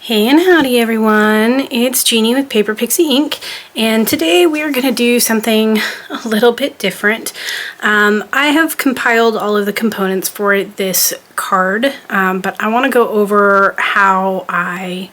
Hey and howdy everyone, it's Jeannie with Paper Pixie Ink, and today we are going to do something a little bit different. I have compiled all of the components for this card, but I want to go over how I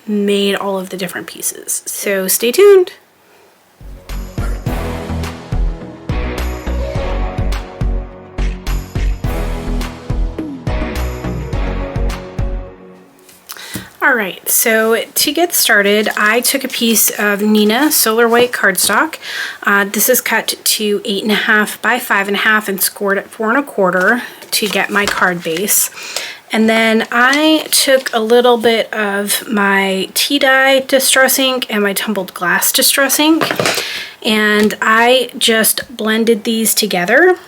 made all of the different pieces, so stay tuned. Alright, so to get started, I took a piece of Neenah Solar White cardstock. This is cut to 8.5 by 5.5 and scored at 4 1/4 to get my card base. And then I took a little bit of my tea dye distress ink and my tumbled glass distress ink, and I just blended these together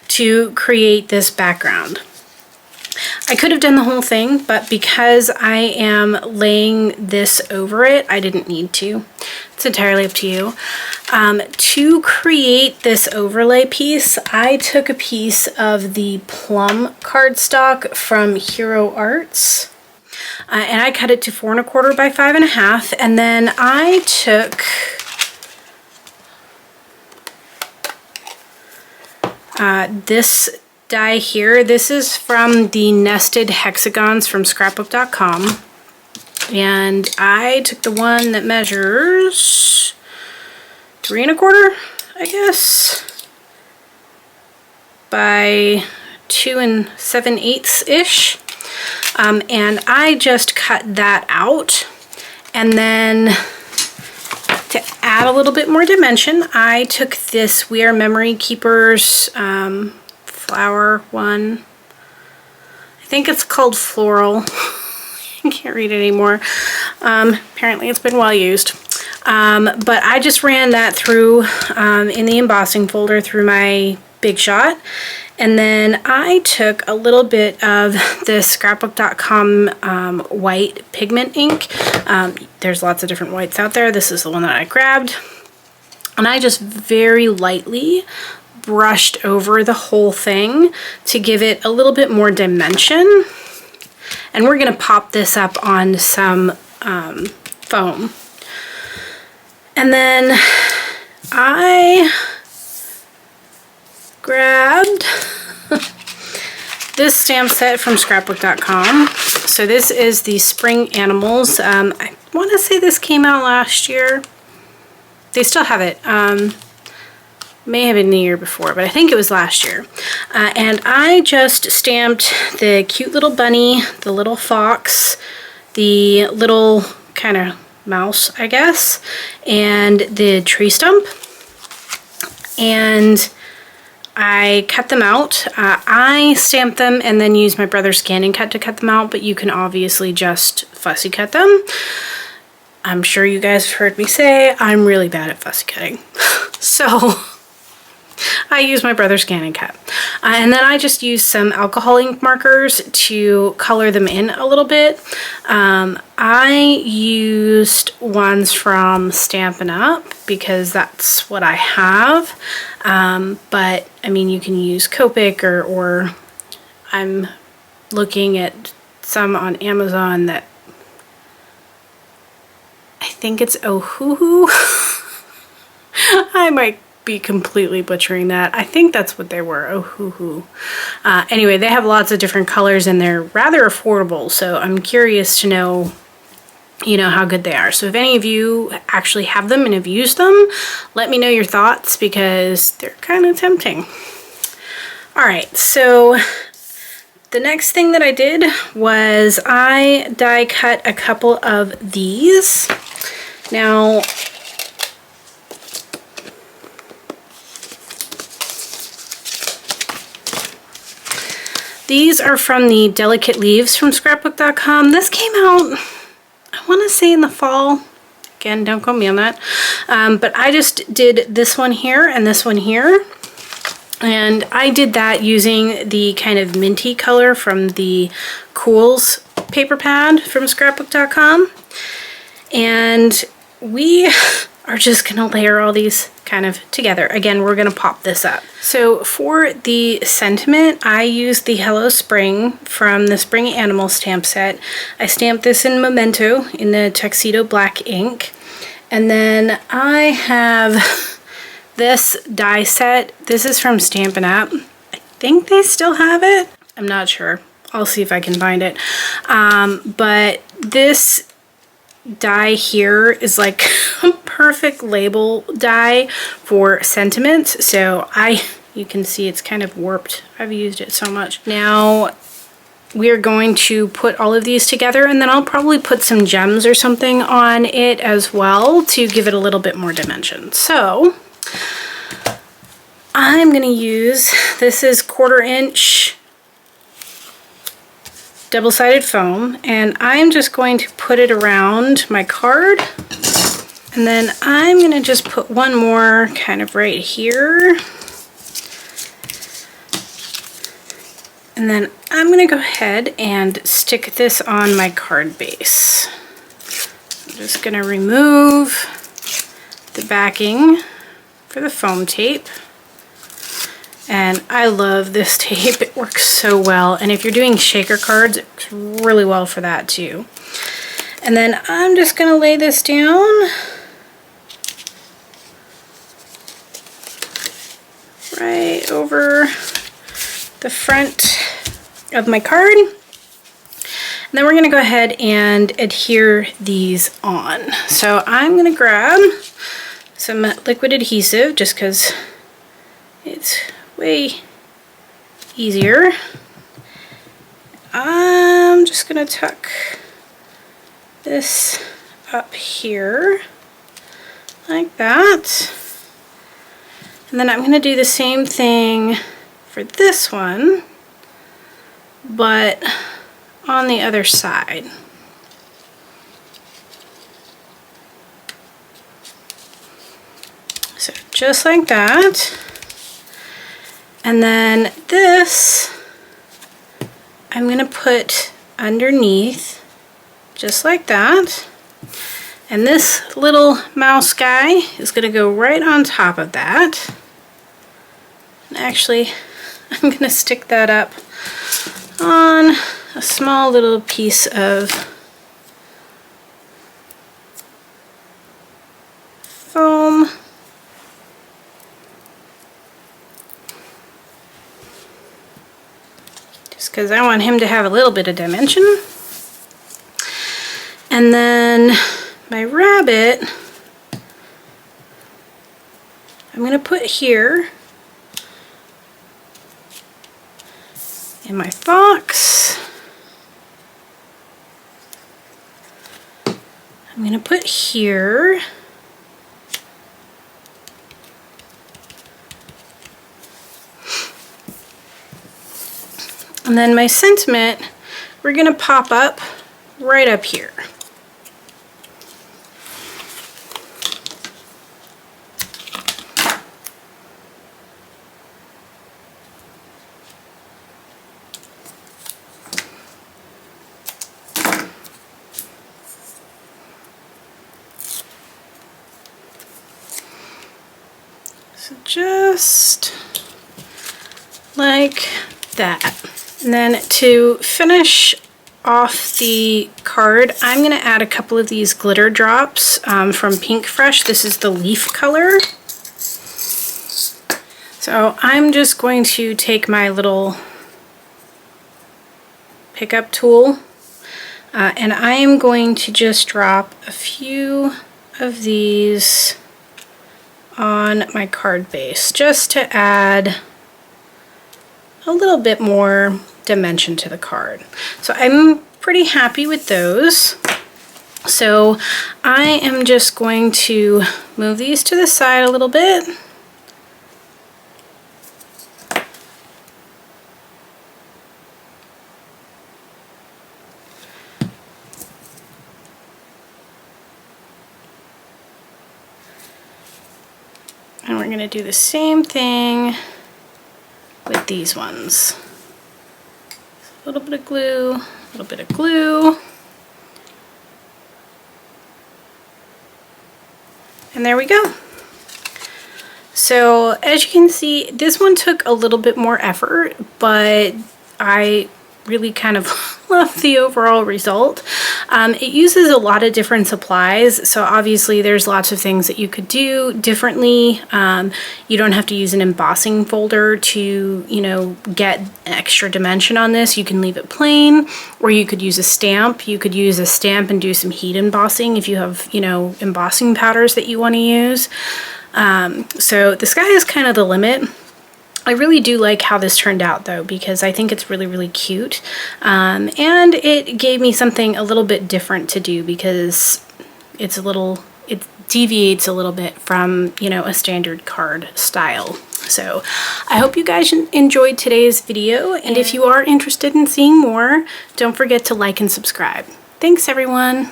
to create this background. I could have done the whole thing, but because I am laying this over it, I didn't need to. It's entirely up to you. To create this overlay piece, I took a piece of the plum cardstock from Hero Arts, and I cut it to 4 1/4 by 5.5, and then I took this die here. This is from the nested hexagons from scrapbook.com, and I took the one that measures 3 1/4, I guess, by 2 7/8 ish, and I just cut that out, and then to add a little bit more dimension, I took this We Are Memory Keepers flower one. I think it's called Floral. I can't read it anymore. Apparently it's been well used. But I just ran that through in the embossing folder through my Big Shot. And then I took a little bit of the scrapbook.com white pigment ink. There's lots of different whites out there. This is the one that I grabbed. And I just very lightly brushed over the whole thing to give it a little bit more dimension. And we're going to pop this up on some foam. And then I grabbed this stamp set from scrapbook.com. So this is the Spring Animals. I want to say this came out last year. They still have it. May have been the year before, but I think it was last year. And I just stamped the cute little bunny, the little fox, the little kind of mouse, I guess, and the tree stump. And I cut them out. I stamped them and then used my brother's scanning cut to cut them out, but you can obviously just fussy cut them. I'm sure you guys have heard me say I'm really bad at fussy cutting. So I use my brother's scanning cut. And then I just used some alcohol ink markers to color them in a little bit. I used ones from Stampin' Up! Because that's what I have. But I mean, you can use Copic or I'm looking at some on Amazon that I think it's Ohuhu. I might be completely butchering that. I think that's what they were. Ohuhu. Anyway, they have lots of different colors and they're rather affordable, so I'm curious to know, you know, how good they are. So if any of you actually have them and have used them, let me know your thoughts because they're kind of tempting. Alright, so the next thing that I did was I die cut a couple of these. Now, these are from the Delicate Leaves from scrapbook.com. This came out, I want to say in the fall. Again, don't quote me on that. But I just did this one here and this one here. And I did that using the kind of minty color from the Cools paper pad from scrapbook.com. And we are just going to layer all these kind of together. Again, we're gonna pop this up. So for the sentiment, I used the Hello Spring from the Spring Animal stamp set. I stamped this in Memento in the Tuxedo Black ink. And then I have this die set. This is from Stampin' Up. I think they still have it. I'm not sure. I'll see if I can find it. But this die here is like a perfect label die for sentiment. So you can see it's kind of warped. I've used it so much. Now we're going to put all of these together, and then I'll probably put some gems or something on it as well to give it a little bit more dimension. So I'm gonna use, this is 1/4 inch double-sided foam, and I'm just going to put it around my card, and then I'm gonna just put one more kind of right here, and then I'm gonna go ahead and stick this on my card base. I'm just gonna remove the backing for the foam tape. And I love this tape. It works so well. And if you're doing shaker cards, it works really well for that too. And then I'm just gonna lay this down right over the front of my card. And then we're gonna go ahead and adhere these on. So I'm gonna grab some liquid adhesive just because it's way easier. I'm just gonna tuck this up here like that. And then I'm gonna do the same thing for this one, but on the other side. So just like that. And then this, I'm gonna put underneath, just like that. And this little mouse guy is gonna go right on top of that. And actually, I'm gonna stick that up on a small little piece of foam. Because I want him to have a little bit of dimension. And then my rabbit, I'm going to put here. And my fox, I'm going to put here. And then my sentiment, we're gonna pop up right up here. So just like that. And then to finish off the card, I'm going to add a couple of these glitter drops from Pink Fresh. This is the leaf color. So I'm just going to take my little pickup tool and I am going to just drop a few of these on my card base just to add a little bit more dimension to the card. So I'm pretty happy with those. So I am just going to move these to the side a little bit. And we're going to do the same thing with these ones. A little bit of glue, a little bit of glue. And there we go. So as you can see, this one took a little bit more effort, but I really kind of love the overall result. It uses a lot of different supplies, so obviously there's lots of things that you could do differently. You don't have to use an embossing folder to, you know, get extra dimension on this. You can leave it plain, or you could use a stamp. You could use a stamp and do some heat embossing if you have, you know, embossing powders that you want to use. So the sky is kind of the limit. I really do like how this turned out though, because I think it's really, really cute. And it gave me something a little bit different to do because it's it deviates a little bit from, you know, a standard card style. So I hope you guys enjoyed today's video. And if you are interested in seeing more, don't forget to like and subscribe. Thanks everyone.